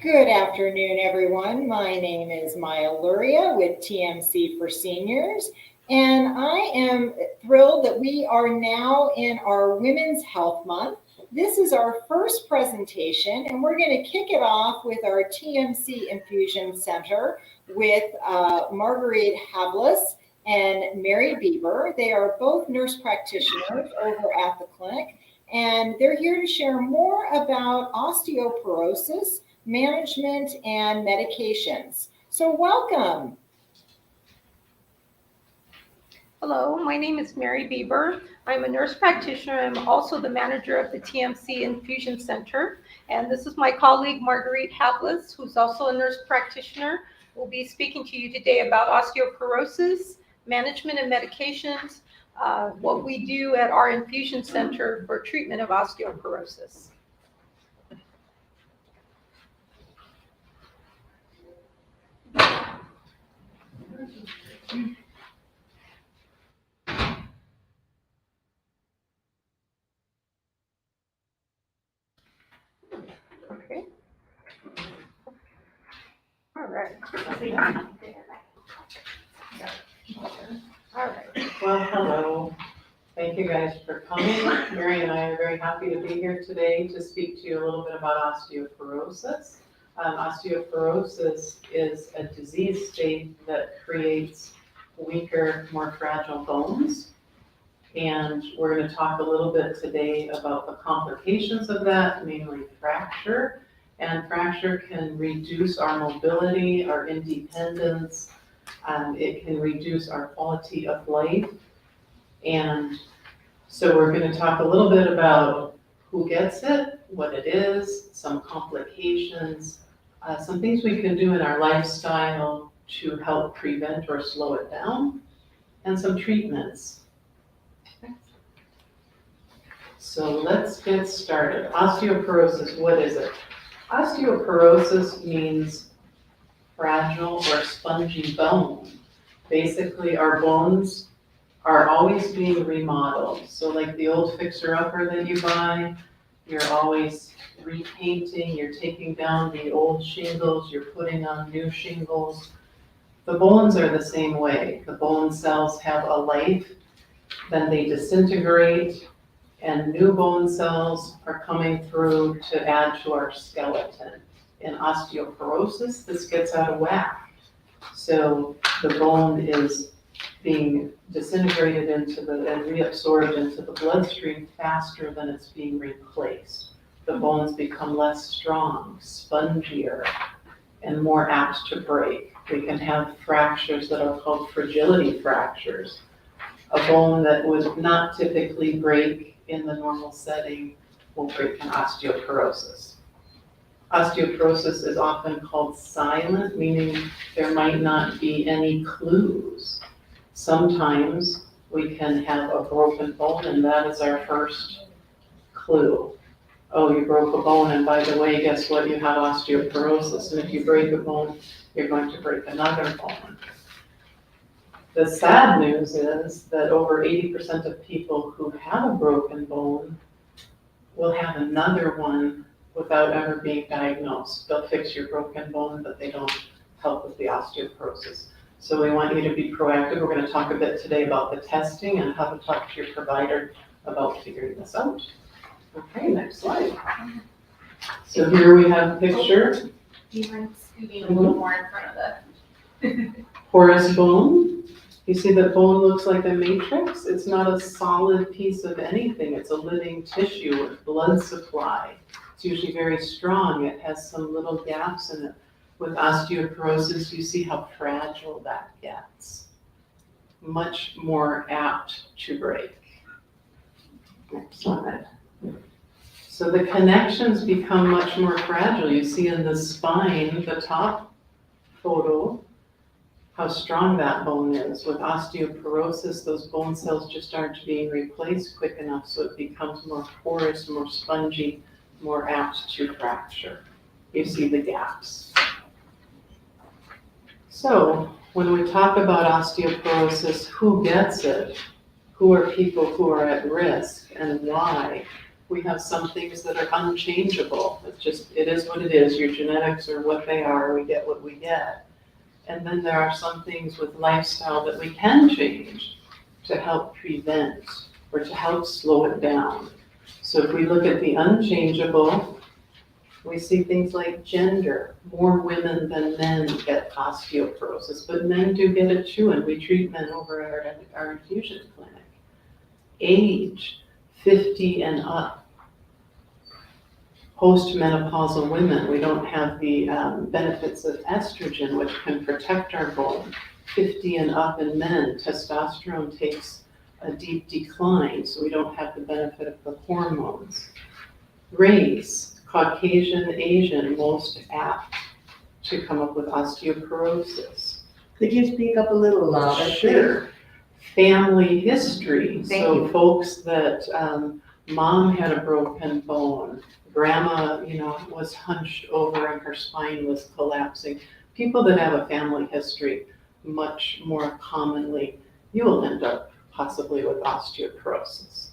Good afternoon, everyone. My name is Maya Luria with TMC for Seniors, and I am thrilled that we are now in our Women's Health Month. This is our first presentation, and we're going to kick it off with our TMC Infusion Center with Marguerite Havlis and Mary Bieber. They are both nurse practitioners over at the clinic, and they're here to share more about osteoporosis management, and medications. So welcome. Hello, my name is Mary Bieber. I'm a nurse practitioner. I'm also the manager of the TMC Infusion Center. And this is my colleague, Marguerite Havlis, who's also a nurse practitioner. We'll be speaking to you today about osteoporosis, management and medications, what we do at our infusion center for treatment of osteoporosis. Okay. All right. All right. Well, hello. Thank you guys for coming. Mary and I are very happy to be here today to speak to you a little bit about osteoporosis. Osteoporosis is a disease state that creates weaker, more fragile bones. And we're going to talk a little bit today about the complications of that, mainly fracture. And fracture can reduce our mobility, our independence. It can reduce our quality of life. And so we're going to talk a little bit about who gets it, what it is, some complications, some things we can do in our lifestyle to help prevent or slow it down, and some treatments. So let's get started. Osteoporosis, what is it? Osteoporosis means fragile or spongy bone. Basically, our bones are always being remodeled. So like the old fixer-upper that you buy, you're always repainting, you're taking down the old shingles, you're putting on new shingles. The bones are the same way. The bone cells have a life, then they disintegrate, and new bone cells are coming through to add to our skeleton. In osteoporosis, this gets out of whack. So the bone is being disintegrated and reabsorbed into the bloodstream faster than it's being replaced. The bones become less strong, spongier, and more apt to break. We can have fractures that are called fragility fractures. A bone that would not typically break in the normal setting will break in osteoporosis. Osteoporosis is often called silent, meaning there might not be any clues. Sometimes we can have a broken bone, and that is our first clue. Oh, you broke a bone, and by the way, guess what? You have osteoporosis, and if you break a bone, you're going to break another bone. The sad news is that over 80% of people who have a broken bone will have another one without ever being diagnosed. They'll fix your broken bone, but they don't help with the osteoporosis. So we want you to be proactive. We're going to talk a bit today about the testing and how to talk to your provider about figuring this out. Okay, next slide. So here we have a picture. Do you mind scooting a little more in front of the Porous bone. You see that bone looks like a matrix? It's not a solid piece of anything. It's a living tissue with blood supply. It's usually very strong. It has some little gaps in it. With osteoporosis, you see how fragile that gets. Much more apt to break. Next slide. So the connections become much more fragile. You see in the spine, the top photo, how strong that bone is. With osteoporosis, those bone cells just aren't being replaced quick enough, so it becomes more porous, more spongy, more apt to fracture. You see the gaps. So when we talk about osteoporosis, who gets it? Who are people who are at risk and why? We have some things that are unchangeable. it is what it is. Your genetics are what they are. We get what we get. And then there are some things with lifestyle that we can change to help prevent or to help slow it down. So if we look at the unchangeable, we see things like gender. More women than men get osteoporosis, but men do get it too, and we treat men over at our infusion clinic. Age, 50 and up. Postmenopausal women, we don't have the benefits of estrogen, which can protect our bone. 50 and up in men, testosterone takes a deep decline, so we don't have the benefit of the hormones. Race, Caucasian, Asian, most apt to come up with osteoporosis. Could you speak up a little louder, please? Sure. Family history, Thank so you. folks that mom had a broken bone, grandma, was hunched over and her spine was collapsing. People that have a family history, much more commonly, you will end up possibly with osteoporosis.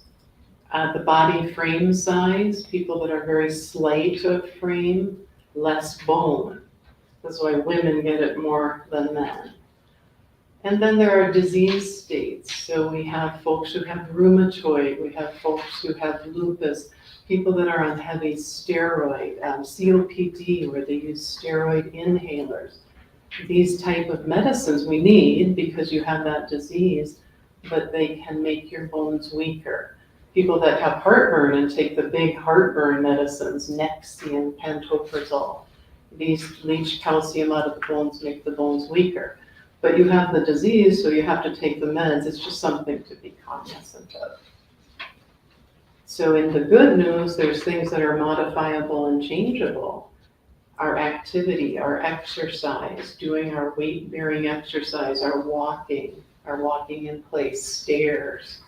The body frame size, people that are very slight of frame, less bone. That's why women get it more than men. And then there are disease states. So we have folks who have rheumatoid, we have folks who have lupus, people that are on heavy steroid, COPD, where they use steroid inhalers. These type of medicines we need because you have that disease, but they can make your bones weaker. People that have heartburn and take the big heartburn medicines, Nexium, pantoprazole, these leach calcium out of the bones, make the bones weaker. But you have the disease, so you have to take the meds. It's just something to be cognizant of. So in the good news, there's things that are modifiable and changeable. Our activity, our exercise, doing our weight-bearing exercise, our walking in place, stairs.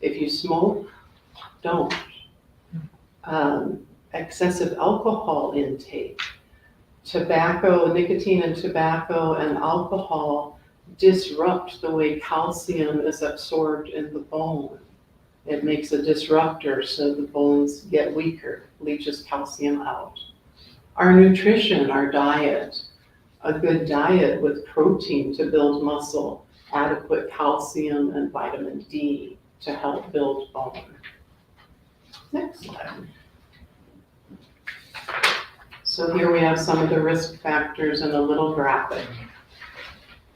If you smoke, don't. Excessive alcohol intake. Tobacco, nicotine and tobacco and alcohol disrupt the way calcium is absorbed in the bone. It makes a disruptor so the bones get weaker, leaches calcium out. Our nutrition, our diet, a good diet with protein to build muscle, adequate calcium and vitamin D to help build bone. Next slide. So here we have some of the risk factors in a little graphic.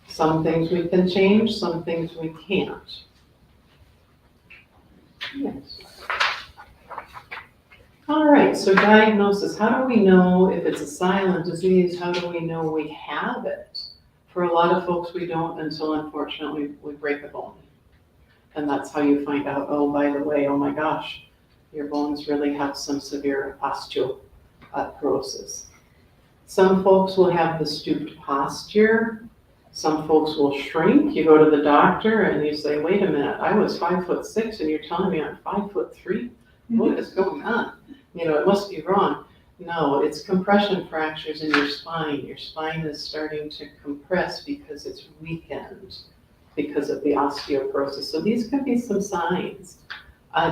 Some things we can change, some things we can't. Yes. All right, so diagnosis. How do we know if it's a silent disease? How do we know we have it? For a lot of folks, we don't until, unfortunately, we break a bone. And that's how you find out, oh, by the way, oh my gosh, your bones really have some severe osteoporosis. Some folks will have the stooped posture. Some folks will shrink. You go to the doctor and you say, wait a minute, I was 5'6" and you're telling me I'm 5'3"? What is going on? It must be wrong. No, it's compression fractures in your spine. Your spine is starting to compress because it's weakened because of the osteoporosis. So these could be some signs.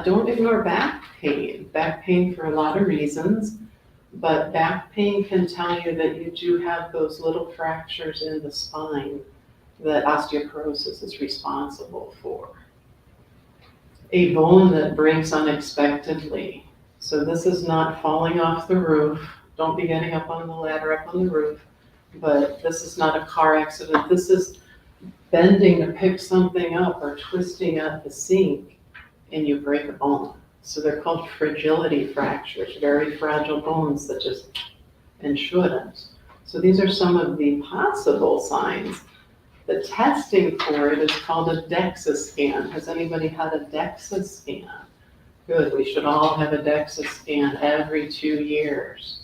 Don't ignore back pain. Back pain for a lot of reasons, but back pain can tell you that you do have those little fractures in the spine that osteoporosis is responsible for. A bone that breaks unexpectedly. So this is not falling off the roof. Don't be getting up on the ladder, up on the roof. But this is not a car accident. This is bending to pick something up or twisting at the sink and you break a bone. So they're called fragility fractures, very fragile bones that just, and shouldn't. So these are some of the possible signs. The testing for it is called a DEXA scan. Has anybody had a DEXA scan? Good, we should all have a DEXA scan every 2 years.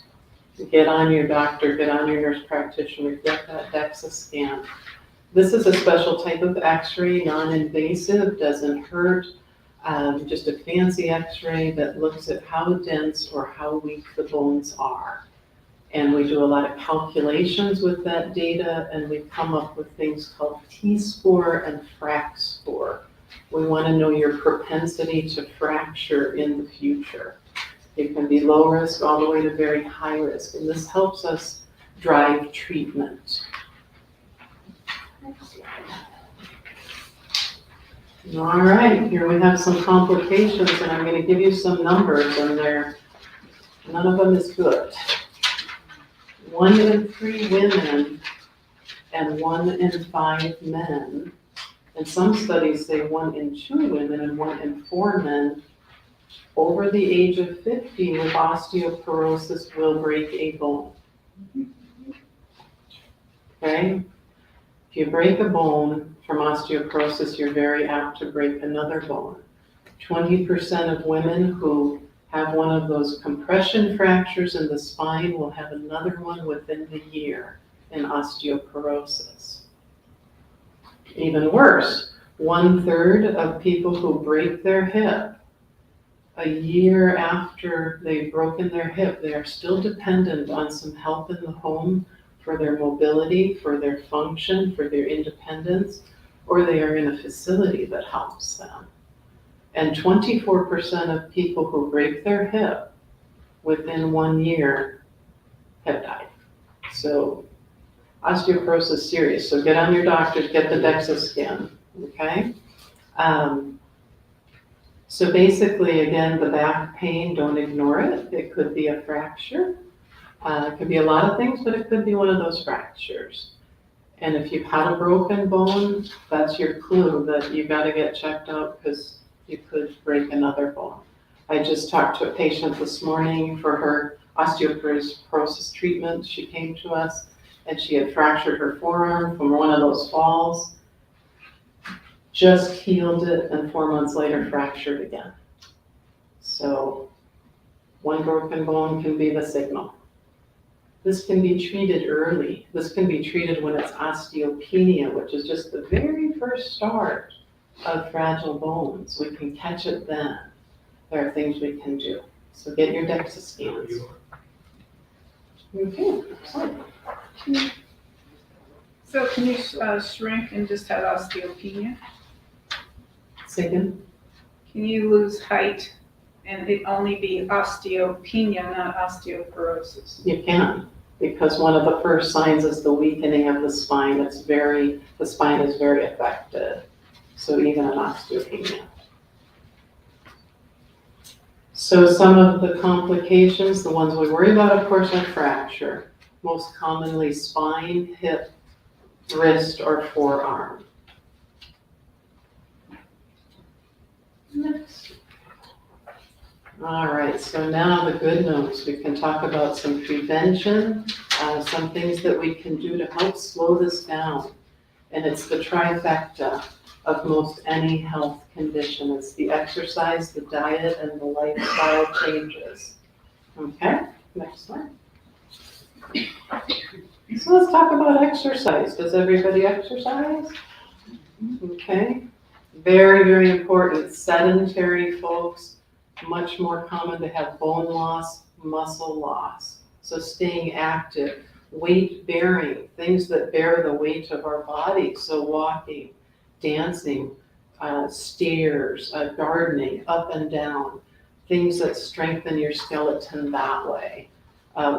Get on your doctor, get on your nurse practitioner, get that DEXA scan. This is a special type of x-ray, non-invasive, doesn't hurt. Just a fancy x-ray that looks at how dense or how weak the bones are. And we do a lot of calculations with that data, and we come up with things called T-score and FRAC score. We want to know your propensity to fracture in the future. It can be low risk all the way to very high risk, and this helps us drive treatment. All right, here we have some complications, and I'm going to give you some numbers, and none of them is good. 1 in 3 women and 1 in 5 men, and some studies say 1 in 2 women and 1 in 4 men over the age of 50 with osteoporosis will break a bone. Okay? If you break a bone from osteoporosis, you're very apt to break another bone. 20% of women who have one of those compression fractures in the spine will have another one within the year in osteoporosis. Even worse, 1/3 of people who break their hip, a year after they've broken their hip, they are still dependent on some help in the home for their mobility, for their function, for their independence, or they are in a facility that helps them. And 24% of people who break their hip within 1 year have died. So osteoporosis is serious. So get on your doctors, get the DEXA scan, okay? So basically, again, the back pain, don't ignore it. It could be a fracture. It could be a lot of things, but it could be one of those fractures. And if you've had a broken bone, that's your clue that you got to get checked out because you could break another bone. I just talked to a patient this morning for her osteoporosis treatment. She came to us and she had fractured her forearm from one of those falls. Just healed it, and 4 months later fractured again. So 1 broken bone can be the signal. This can be treated early. This can be treated when it's osteopenia, which is just the very first start of fragile bones. We can catch it then. There are things we can do. So get your DEXA scans. Okay, excellent. So can you shrink and just have osteopenia? Second, Can you lose height and it only be osteopenia, not osteoporosis? you can, because one of the first signs is the weakening of the spine. The spine is very affected. So even an osteopenia. So some of the complications, the ones we worry about, of course, are fracture. Most commonly spine, hip, wrist, or forearm. Next. All right, so now the good news. We can talk about some prevention, some things that we can do to help slow this down. And it's the trifecta of most any health condition. It's the exercise, the diet, and the lifestyle changes. Okay, next slide. So let's talk about exercise. Does everybody exercise? Okay. Very, very important. Sedentary folks, much more common to have bone loss, muscle loss. So staying active, weight bearing, things that bear the weight of our body. So walking, dancing, stairs, gardening, up and down, things that strengthen your skeleton that way.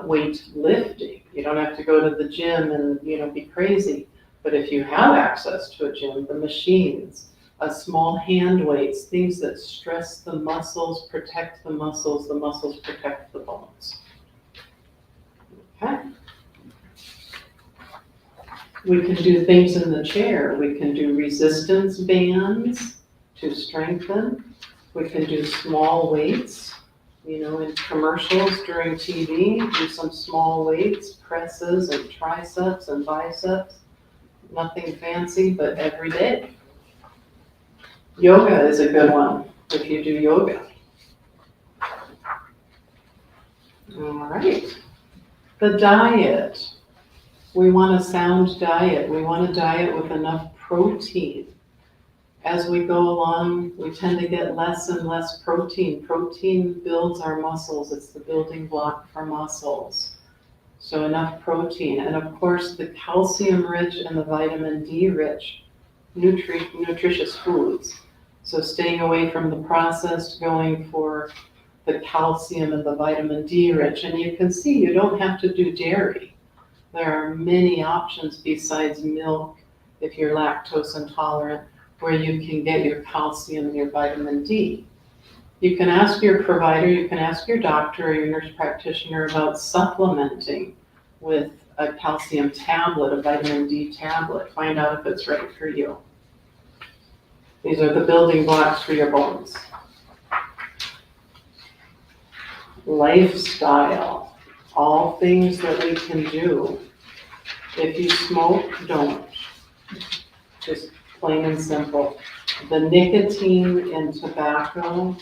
Weight lifting. You don't have to go to the gym and be crazy. But if you have access to a gym, the machines, small hand weights, things that stress the muscles protect the muscles protect the bones. Okay. We can do things in the chair. We can do resistance bands to strengthen. We can do small weights. In commercials during TV, do some small weights, presses and triceps and biceps. Nothing fancy, but every day. Yoga is a good one if you do yoga. All right. The diet. We want a sound diet. We want a diet with enough protein. As we go along, we tend to get less and less protein. Protein builds our muscles. It's the building block for muscles. So enough protein. And of course, the calcium-rich and the vitamin D-rich nutritious foods. So staying away from the processed, going for the calcium and the vitamin D rich. And you can see you don't have to do dairy. There are many options besides milk if you're lactose intolerant where you can get your calcium and your vitamin D. You can ask your provider, you can ask your doctor or your nurse practitioner about supplementing with a calcium tablet, a vitamin D tablet. Find out if it's right for you. These are the building blocks for your bones. Lifestyle, all things that we can do. If you smoke, don't. Just plain and simple. The nicotine in tobacco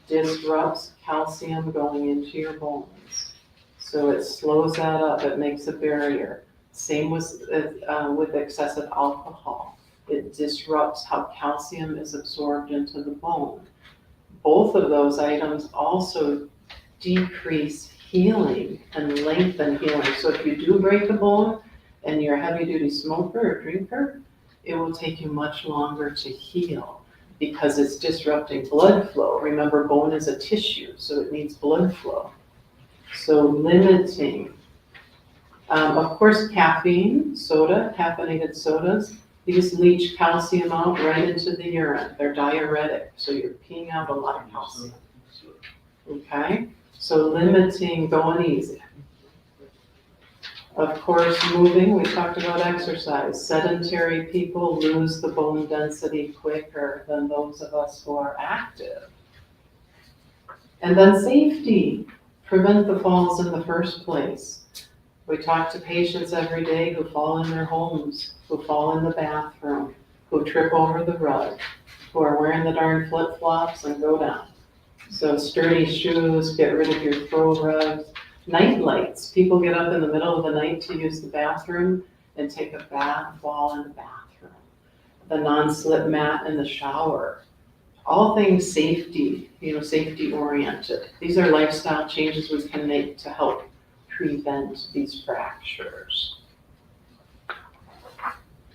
disrupts calcium going into your bones. So it slows that up, it makes a barrier. Same with excessive alcohol. It disrupts how calcium is absorbed into the bone. Both of those items also decrease healing and lengthen healing. So if you do break a bone and you're a heavy duty smoker or drinker, it will take you much longer to heal because it's disrupting blood flow. Remember, bone is a tissue, so it needs blood flow. So limiting, of course, caffeine, soda, caffeinated sodas, these leach calcium out right into the urine. They're diuretic, so you're peeing out a lot of calcium. Okay, so limiting, going easy. Of course, moving, we talked about exercise. Sedentary people lose the bone density quicker than those of us who are active. And then safety, prevent the falls in the first place. We talk to patients every day who fall in their homes, who fall in the bathroom, who trip over the rug, who are wearing the darn flip-flops and go down. So sturdy shoes, get rid of your throw rugs. Night lights, people get up in the middle of the night to use the bathroom and take a bad fall in the bathroom. The non-slip mat in the shower. All things safety, safety oriented. These are lifestyle changes we can make to help prevent these fractures.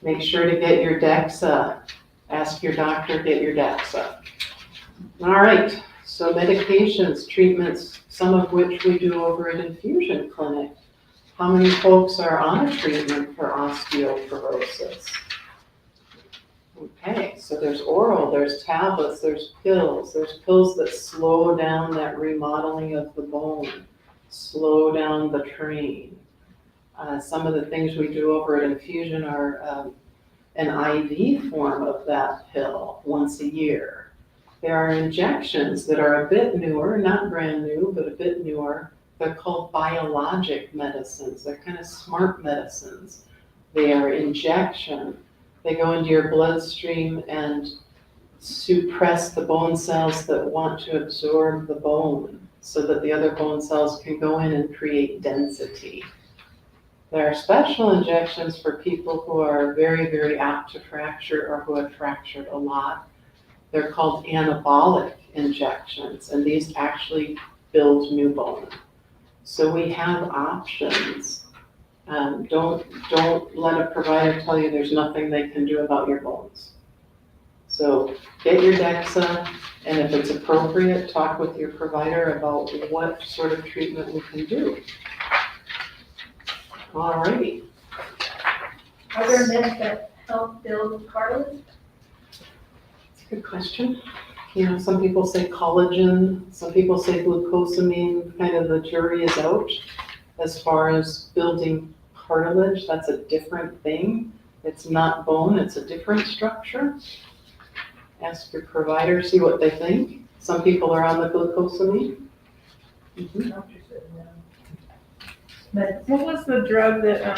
Make sure to get your DEXA. Ask your doctor, get your DEXA. All right, so medications, treatments, some of which we do over at Infusion Clinic. How many folks are on a treatment for osteoporosis? Okay, so there's oral, there's tablets, there's pills that slow down that remodeling of the bone, slow down the train. Some of the things we do over at Infusion are an IV form of that pill once a year. There are injections that are a bit newer, not brand new, but a bit newer. They're called biologic medicines. They're kind of smart medicines. They are injection. They go into your bloodstream and suppress the bone cells that want to absorb the bone so that the other bone cells can go in and create density. There are special injections for people who are very, very apt to fracture or who have fractured a lot. They're called anabolic injections, and these actually build new bone. So we have options. Don't let a provider tell you there's nothing they can do about your bones. So get your DEXA, and if it's appropriate, talk with your provider about what sort of treatment we can do. Alrighty. Are there meds that help build cartilage? That's a good question. Some people say collagen, some people say glucosamine, kind of the jury is out. As far as building cartilage, that's a different thing. It's not bone, it's a different structure. Ask your provider, see what they think. Some people are on the glucosamine. What was the drug that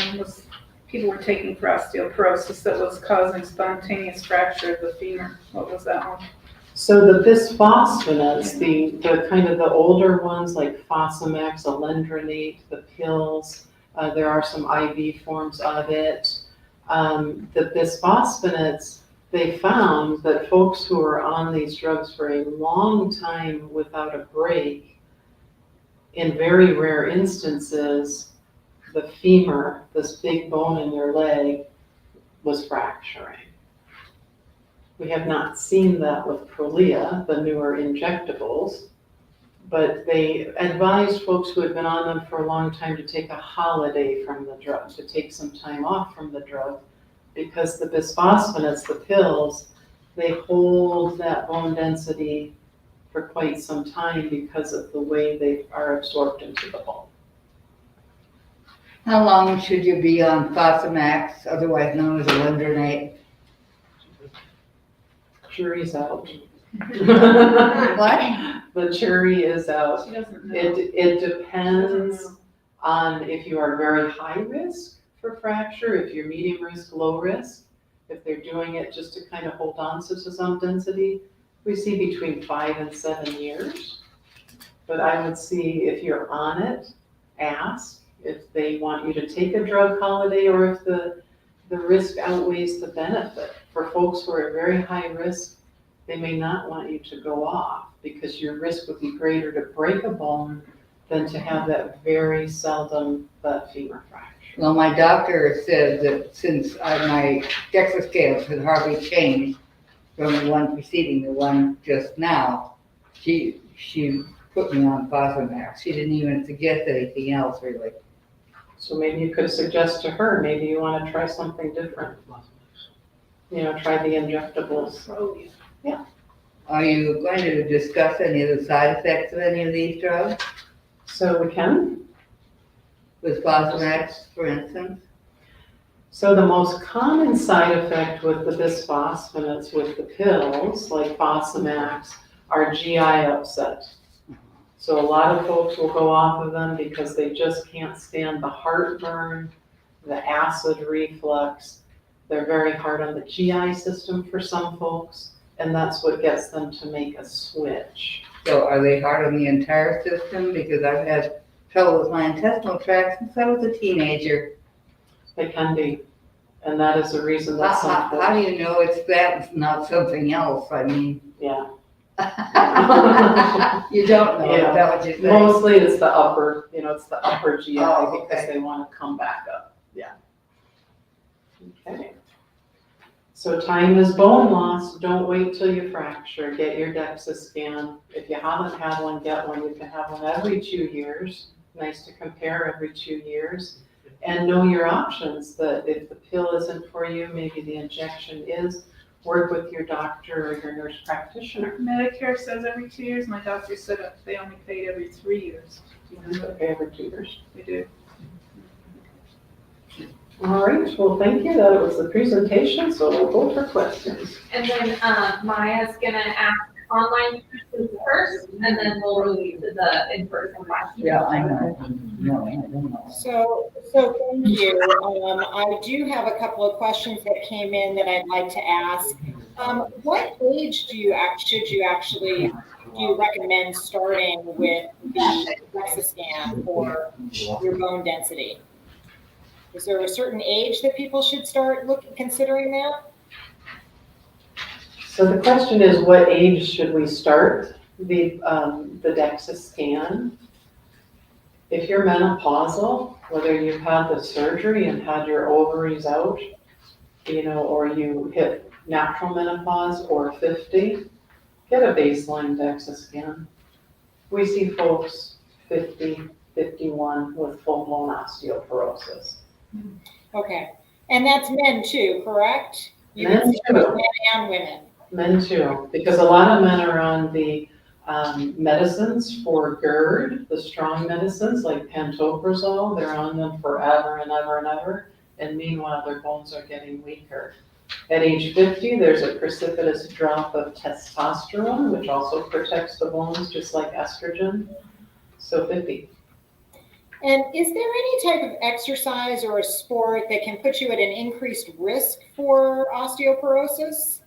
people were taking for osteoporosis that was causing spontaneous fracture of the femur? What was that one? So the bisphosphonates, the kind of the older ones like Fosamax, alendronate, the pills, there are some IV forms of it. The bisphosphonates, they found that folks who are on these drugs for a long time without a break, in very rare instances, the femur, this big bone in your leg, was fracturing. We have not seen that with Prolia, the newer injectables, But they advised folks who had been on them for a long time to take a holiday from the drug, to take some time off from the drug, because the bisphosphonates, the pills, they hold that bone density for quite some time because of the way they are absorbed into the bone. How long should you be on Fosamax, otherwise known as Alendronate? Jury's out. What? The jury is out. She doesn't know. It depends on if you are very high risk for fracture, if you're medium risk, low risk. If they're doing it just to kind of hold on to some density, we see between 5 and 7 years. But I would see if you're on it, ask if they want you to take a drug holiday or if the risk outweighs the benefit. For folks who are at very high risk, they may not want you to go off because your risk would be greater to break a bone than to have that very seldom femur fracture. Well, my doctor said that since my DEXA scales had hardly changed from the one preceding the one just now, she put me on Fosamax. She didn't even suggest anything else really. So maybe you could suggest to her, maybe you want to try something different. You know, try the injectables. Oh, yeah. Are you going to discuss any of the side effects of any of these drugs? So we can. With Fosamax, for instance? So the most common side effect with the bisphosphonates with the pills, like Fosamax, are GI upset. So a lot of folks will go off of them because they just can't stand the heartburn, the acid reflux. They're very hard on the GI system for some folks, and that's what gets them to make a switch. So are they hard on the entire system? Because I've had trouble with my intestinal tract since I was a teenager. They can be, and that is the reason that some How folks, do you know it's that, not something else? I mean. yeah. You don't know, Yeah. is that what you're saying? Mostly it's the upper, it's the upper GI Oh, because okay. they want to come back up, yeah. Okay. So time is bone loss, don't wait till you fracture, get your DEXA scan. If you haven't had one, get one, you can have one every 2 years. Nice to compare every 2 years. And know your options, that if the pill isn't for you, maybe the injection is. Work with your doctor or your nurse practitioner. Medicare says every 2 years. My doctor said they only paid every 3 years. Do you know what Okay, every 2 years. they do? All right, well, thank you. That was the presentation, so we'll go for questions. And then Maya's gonna ask online questions first, and then we'll move to the in-person questions. Yeah, I know. No, I don't know. So thank you. I do have a couple of questions that came in that I'd like to ask. What age should you recommend starting with the DEXA scan for your bone density? Is there a certain age that people should start considering that? So the question is, what age should we start the DEXA scan? If you're menopausal, whether you've had the surgery and had your ovaries out, or you hit natural menopause or 50, get a baseline DEXA scan. We see folks 50, 51 with full-blown osteoporosis. Okay, and that's men too, correct? You Men can see too. both men and women. Men too, because a lot of men are on the medicines for GERD, the strong medicines like pantoprazole. They're on them forever and ever and ever, and meanwhile their bones are getting weaker. At age 50, there's a precipitous drop of testosterone, which also protects the bones just like estrogen. So 50. And is there any type of exercise or a sport that can put you at an increased risk for osteoporosis?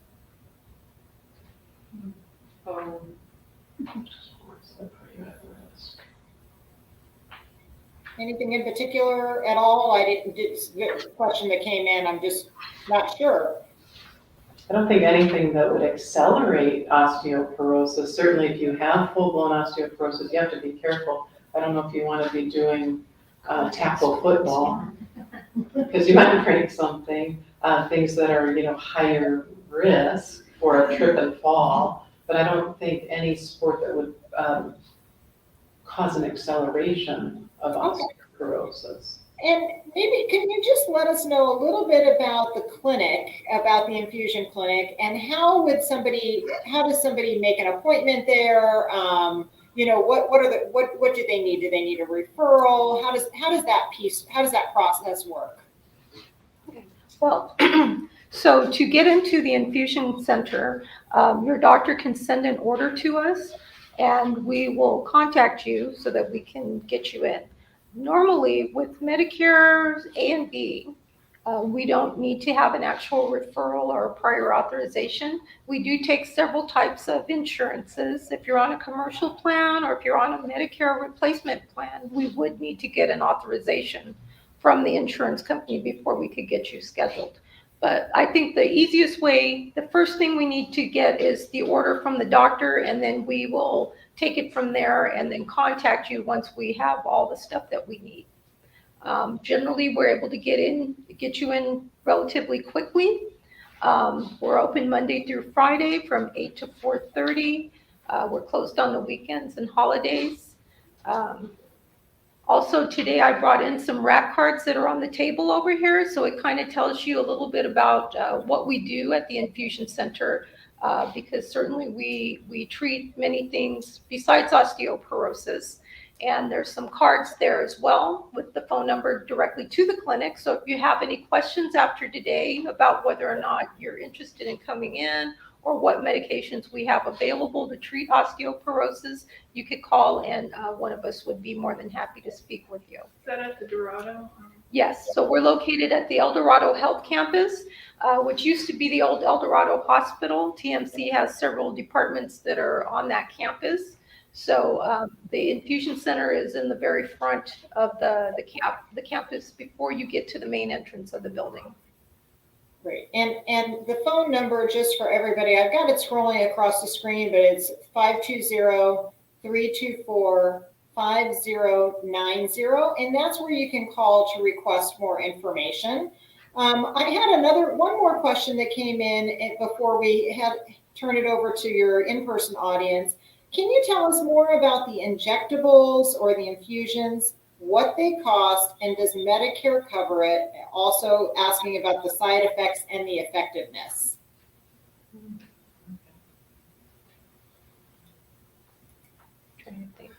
Anything in particular at all? It's a question that came in, I'm just not sure. I don't think anything that would accelerate osteoporosis. Certainly if you have full-blown osteoporosis, you have to be careful. I don't know if you want to be doing tackle football, because you might break something, things that are, higher risk for a trip and fall. But I don't think any sport that would cause an acceleration of osteoporosis. And maybe can you just let us know a little bit about the clinic, about the infusion clinic, and how does somebody make an appointment there? What do they need? Do they need a referral? How does that process work? Well, so to get into the infusion center, your doctor can send an order to us, and we will contact you so that we can get you in. Normally, with Medicare A and B, we don't need to have an actual referral or prior authorization. We do take several types of insurances. If you're on a commercial plan or if you're on a Medicare replacement plan, we would need to get an authorization from the insurance company before we could get you scheduled. But I think the easiest way, the first thing we need to get is the order from the doctor, and then we will take it from there and then contact you once we have all the stuff that we need. Generally, we're able to get you in relatively quickly. We're open Monday through Friday from 8 to 4:30. We're closed on the weekends and holidays. Also today I brought in some rack cards that are on the table over here, so it kind of tells you a little bit about what we do at the infusion center, because certainly we treat many things besides osteoporosis. And there's some cards there as well with the phone number directly to the clinic. So if you have any questions after today about whether or not you're interested in coming in or what medications we have available to treat osteoporosis, you could call and one of us would be more than happy to speak with you. Is that at the Dorado? Yes, so we're located at the El Dorado Health Campus, which used to be the old El Dorado Hospital. TMC has several departments that are on that campus. So the infusion center is in the very front of the campus before you get to the main entrance of the building. Great. And the phone number, just for everybody, I've got it scrolling across the screen, but it's 520-324-5090, and that's where you can call to request more information. I had one more question that came in before we turn it over to your in-person audience. Can you tell us more about the injectables or the infusions, what they cost, and does Medicare cover it? Also asking about the side effects and the effectiveness. Trying to think.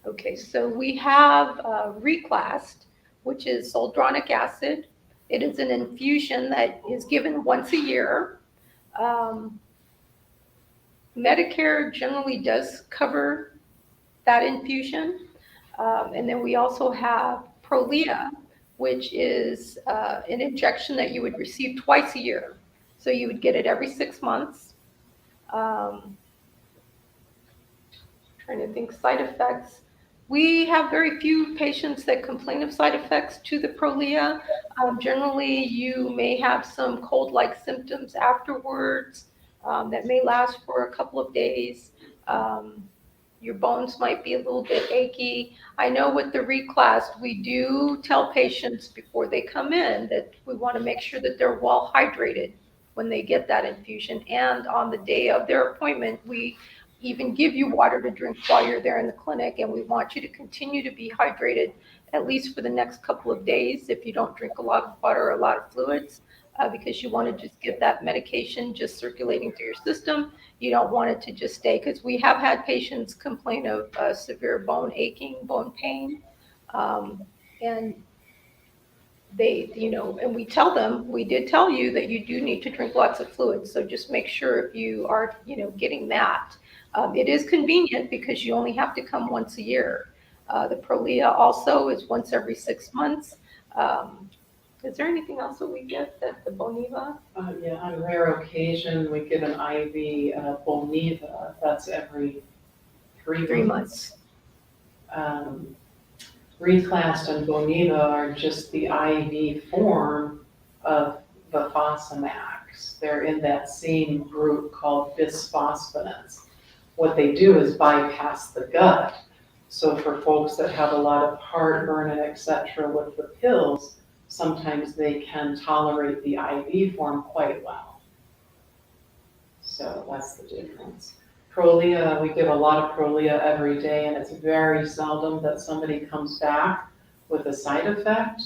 Okay, so we have Reclast, which is zoldronic acid. It is an infusion that is given once a year. Medicare generally does cover that infusion. And then we also have Prolia, which is an injection that you would receive twice a year. So you would get it every 6 months. Trying to think side effects. We have very few patients that complain of side effects to the Prolia. Generally, you may have some cold-like symptoms afterwards that may last for a couple of days. Your bones might be a little bit achy. I know with the Reclast, we do tell patients before they come in that we want to make sure that they're well hydrated when they get that infusion. And on the day of their appointment, we even give you water to drink while you're there in the clinic. And we want you to continue to be hydrated at least for the next couple of days if you don't drink a lot of water or a lot of fluids. Because you want to just get that medication just circulating through your system. You don't want it to just stay, because we have had patients complain of severe bone aching, bone pain, and they, and we tell them, we did tell you that you do need to drink lots of fluids. So just make sure if you are, getting that. It is convenient because you only have to come once a year. The Prolia also is once every 6 months. Is there anything else that we get that the Boniva? Yeah, on rare occasion, we give an IV Boniva. That's every 3 months. Reclast and Boniva are just the IV form of the Fosamax. They're in that same group called bisphosphonates. What they do is bypass the gut. So for folks that have a lot of heartburn and et cetera with the pills, sometimes they can tolerate the IV form quite well. So that's the difference. Prolia, we give a lot of Prolia every day, and it's very seldom that somebody comes back with a side effect.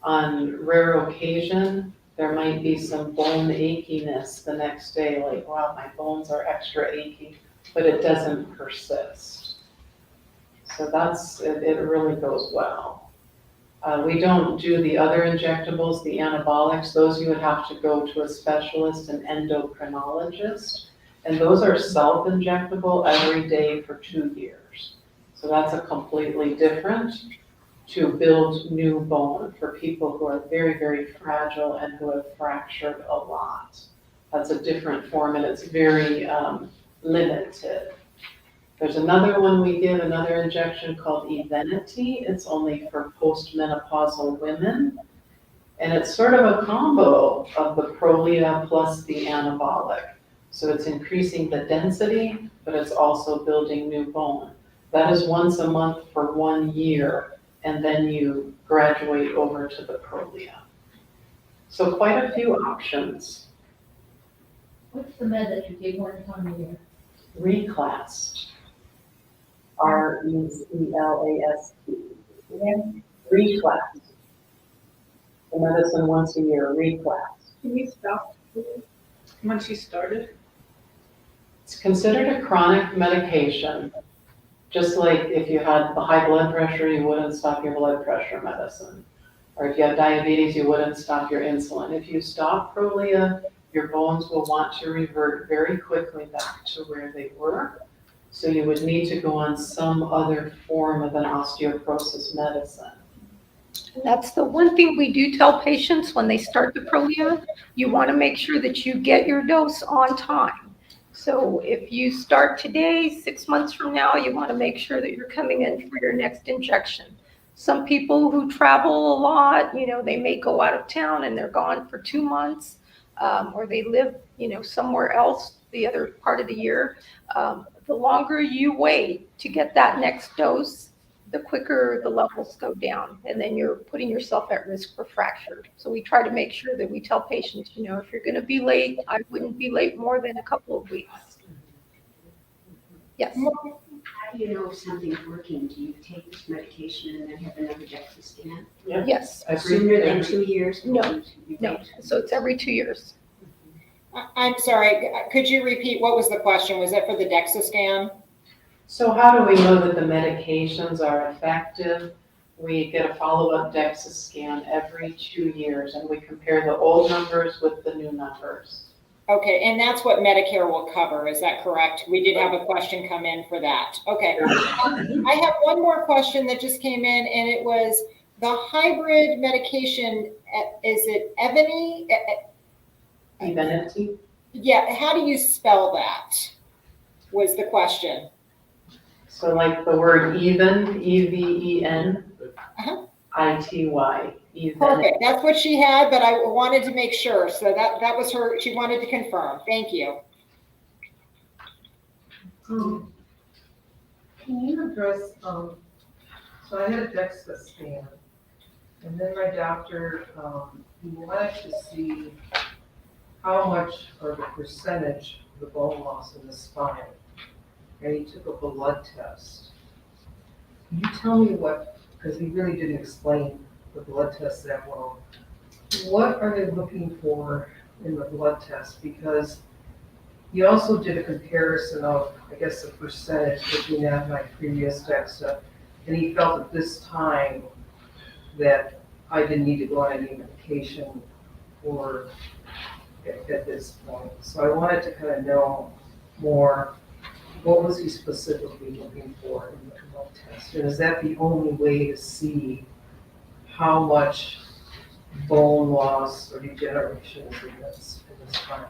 On rare occasion, there might be some bone achiness the next day, like, wow, my bones are extra achy, but it doesn't persist. So it really goes well. We don't do the other injectables, the anabolics. Those you would have to go to a specialist, an endocrinologist. And those are self-injectable every day for 2 years. So that's a completely different to build new bone for people who are very, very fragile and who have fractured a lot. That's a different form, and it's very limited. There's another one we give, another injection called Evenity. It's only for postmenopausal women. And it's sort of a combo of the Prolia plus the anabolic. So it's increasing the density, but it's also building new bone. That is once a month for 1 year, and then you graduate over to the Prolia. So quite a few options. What's the med that you give one time a year? Reclassed. R-E-C-L-A-S-T. Reclassed. The medicine once a year, reclassed. Can you stop once you started? It's considered a chronic medication. Just like if you had the high blood pressure, you wouldn't stop your blood pressure medicine. Or if you have diabetes, you wouldn't stop your insulin. If you stop Prolia, your bones will want to revert very quickly back to where they were. So you would need to go on some other form of an osteoporosis medicine. And that's the one thing we do tell patients when they start the Prolia. You want to make sure that you get your dose on time. So if you start today, 6 months from now, you want to make sure that you're coming in for your next injection. Some people who travel a lot, they may go out of town and they're gone for 2 months, or they live, somewhere else the other part of the year. The longer you wait to get that next dose, the quicker the levels go down, and then you're putting yourself at risk for fracture. So we try to make sure that we tell patients, if you're going to be late, I wouldn't be late more than a couple of weeks. Yes. How do you know if something's working? Do you take this medication and then have another DEXA scan? Yes. Sooner than 2 years? No. So it's every 2 years. I'm sorry, could you repeat, what was the question? Was that for the DEXA scan? So how do we know that the medications are effective? We get a follow-up DEXA scan every 2 years, and we compare the old numbers with the new numbers. Okay, and that's what Medicare will cover, is that correct? We did have a question come in for that. Okay. I have one more question that just came in, and it was the hybrid medication, is it Evenity? Evenity? Yeah, how do you spell that? Was the question. So like the word even, E-V-E-N-I-T-Y. Perfect, that's what she had, but I wanted to make sure. So that was her, she wanted to confirm. Thank you. Can you address, so I had a DEXA scan, and then my doctor, he wanted to see how much or the percentage of the bone loss in the spine, and he took a blood test. Can you tell me what, because he really didn't explain the blood test that well, what are they looking for in the blood test? Because he also did a comparison of, I guess, the percentage between that and my previous DEXA, and he felt at this time that I didn't need to go on any medication or at this point. So I wanted to kind of know more, what was he specifically looking for in the blood test? And is that the only way to see how much bone loss or degeneration is in this spine?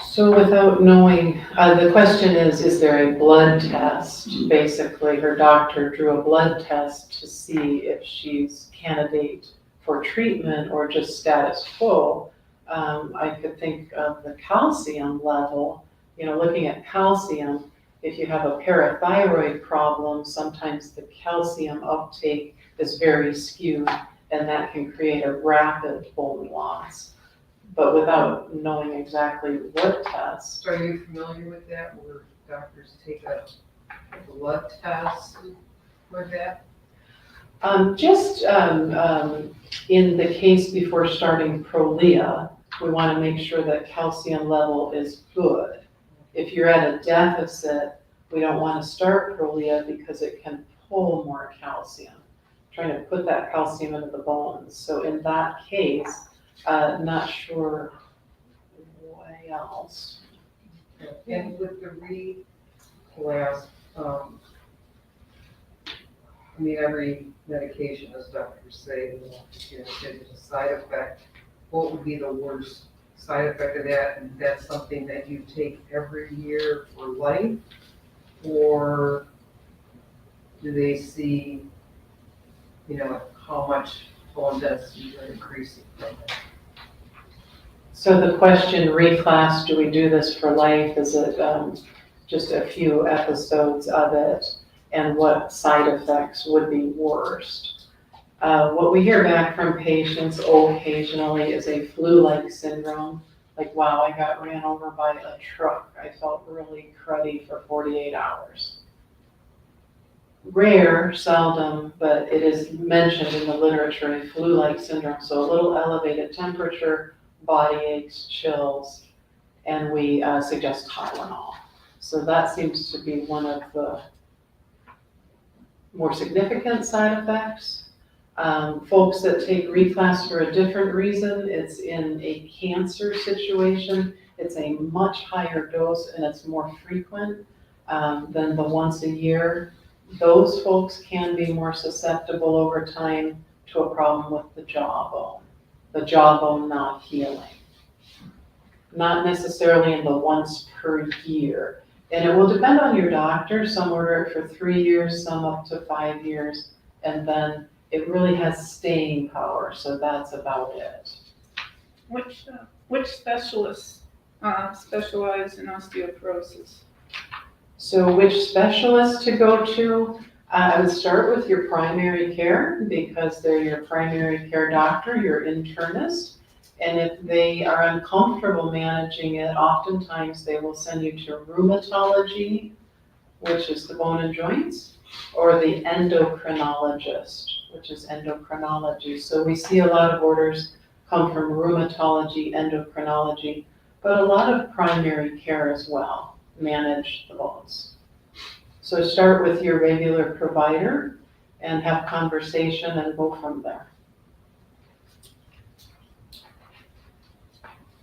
So without knowing, the question is there a blood test? Basically, her doctor drew a blood test to see if she's candidate for treatment or just status quo. I could think of the calcium level, looking at calcium. If you have a parathyroid problem, sometimes the calcium uptake is very skewed, and that can create a rapid bone loss. but without knowing exactly what test. Are you familiar with that, where doctors take a blood test for that? In the case before starting Prolia, we want to make sure that calcium level is good. If you're at a deficit, we don't want to start Prolia because it can pull more calcium, trying to put that calcium into the bones. So in that case, not sure what else. And with the reclass, I mean, every medication, as doctors say, there's a side effect. What would be the worst side effect of that? And that's something that you take every year for life? Or do they see, how much bone density you're increasing from that? So the question, reclass, do we do this for life? Is it just a few episodes of it? And what side effects would be worst? What we hear back from patients occasionally is a flu-like syndrome. Like, wow, I got ran over by a truck. I felt really cruddy for 48 hours. Rare, seldom, but it is mentioned in the literature, a flu-like syndrome. So a little elevated temperature, body aches, chills, and we suggest Tylenol. So that seems to be one of the more significant side effects. Folks that take reclass for a different reason, it's in a cancer situation, it's a much higher dose and it's more frequent than the once a year. Those folks can be more susceptible over time to a problem with the jawbone not healing. Not necessarily in the once per year. And it will depend on your doctor. Some order it for 3 years, some up to 5 years, and then it really has staying power, so that's about it. Which specialists specialize in osteoporosis? So which specialist to go to? I would start with your primary care because they're your primary care doctor, your internist. And if they are uncomfortable managing it, oftentimes they will send you to rheumatology, which is the bone and joints, or the endocrinologist, which is endocrinology. So we see a lot of orders come from rheumatology, endocrinology, but a lot of primary care as well manage the bones. So start with your regular provider and have conversation and go from there.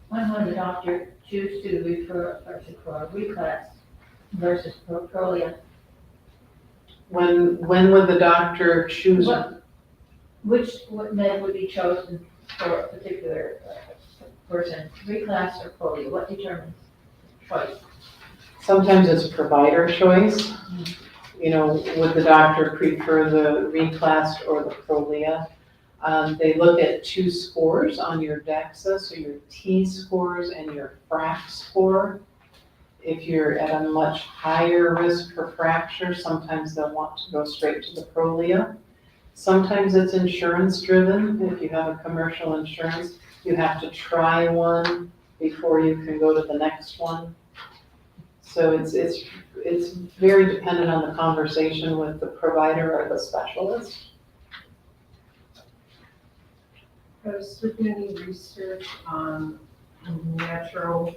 When would the doctor choose to refer a person for a reclass versus Prolia? When would the doctor choose? What med would be chosen for a particular person, reclass or Prolia? What determines choice? Sometimes it's provider choice. Would the doctor prefer the reclass or the Prolia? They look at 2 scores on your DEXA, so your T scores and your FRAC score. If you're at a much higher risk for fracture, sometimes they'll want to go straight to the Prolia. Sometimes it's insurance driven. If you have a commercial insurance, you have to try one before you can go to the next one. So it's very dependent on the conversation with the provider or the specialist. Has there been any research on natural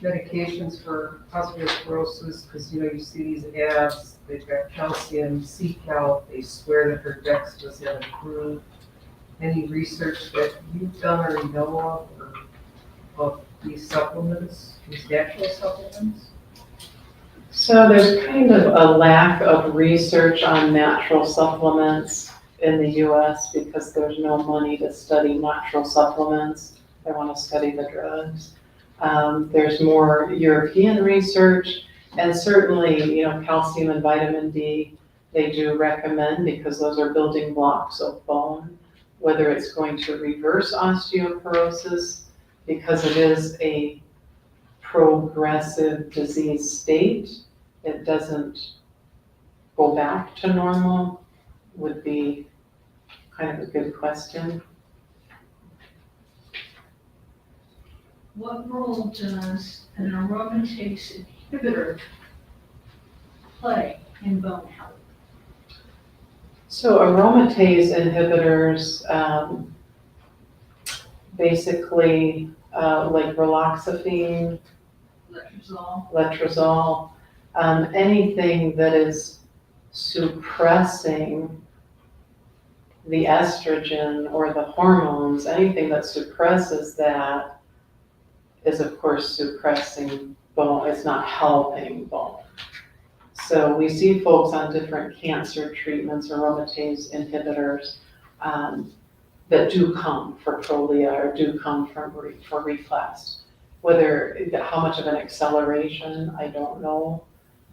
medications for osteoporosis? Because you see these ads, they've got calcium, C-Cal, they swear that her DEXAs have improved. Any research that you've done or you know of these supplements, these natural supplements? So there's kind of a lack of research on natural supplements in the US because there's no money to study natural supplements. They want to study the drugs. There's more European research, and certainly, calcium and vitamin D, they do recommend because those are building blocks of bone, whether it's going to reverse osteoporosis because it is a progressive disease state. It doesn't go back to normal would be kind of a good question. what role does an aromatase inhibitor play in bone health? So aromatase inhibitors, basically, like raloxifene, letrozole, anything that is suppressing the estrogen or the hormones, anything that suppresses that is of course suppressing bone, it's not helping bone. So we see folks on different cancer treatments, aromatase inhibitors, that do come for Prolia or do come for reflux. How much of an acceleration, I don't know,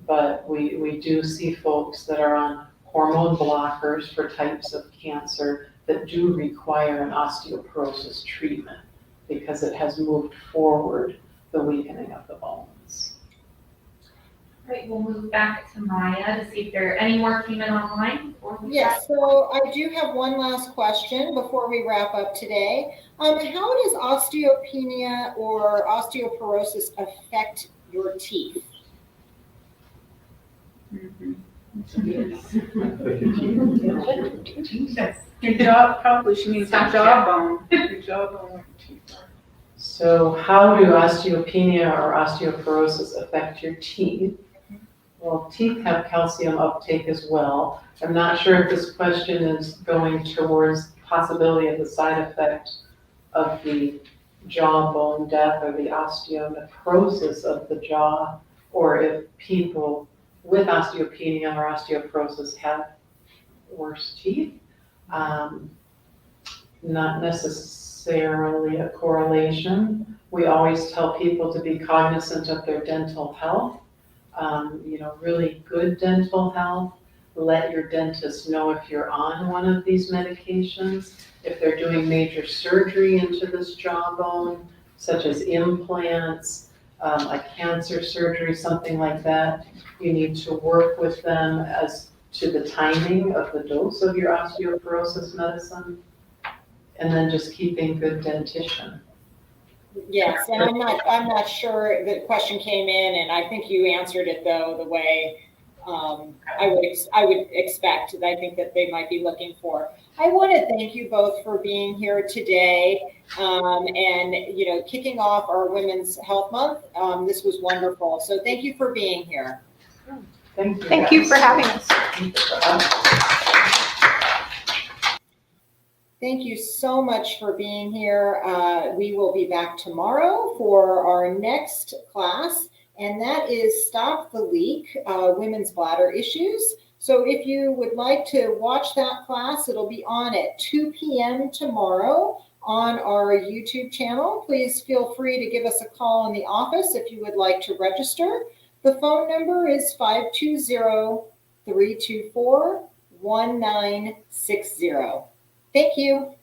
but we do see folks that are on hormone blockers for types of cancer that do require an osteoporosis treatment because it has moved forward the weakening of the bones. Right, we'll move back to Maya to see if there are any more came in online before we Yes, so I do have one last question before we wrap up today. How does osteopenia or osteoporosis affect your teeth? Your jaw, probably she means your jawbone. Your jawbone where your teeth are. So how do osteopenia or osteoporosis affect your teeth? Well, teeth have calcium uptake as well. I'm not sure if this question is going towards possibility of the side effect of the jawbone death or the osteonecrosis of the jaw, or if people with osteopenia or osteoporosis have worse teeth. Not necessarily a correlation. We always tell people to be cognizant of their dental health. Really good dental health. Let your dentist know if you're on one of these medications. If they're doing major surgery into this jawbone, such as implants, a cancer surgery, something like that, you need to work with them as to the timing of the dose of your osteoporosis medicine, and then just keeping good dentition. Yes, and I'm not sure the question came in, and I think you answered it though the way I would expect. I think that they might be looking for. I want to thank you both for being here today, and kicking off our Women's Health Month. This was wonderful. So thank you for being here. Thank you. Thank you for having us. Thank you so much for being here. We will be back tomorrow for our next class, and that is Stop the Leak, Women's Bladder Issues. So if you would like to watch that class, it'll be on at 2 p.m. tomorrow on our YouTube channel. Please feel free to give us a call in the office if you would like to register. The phone number is 520-324-1960. Thank you.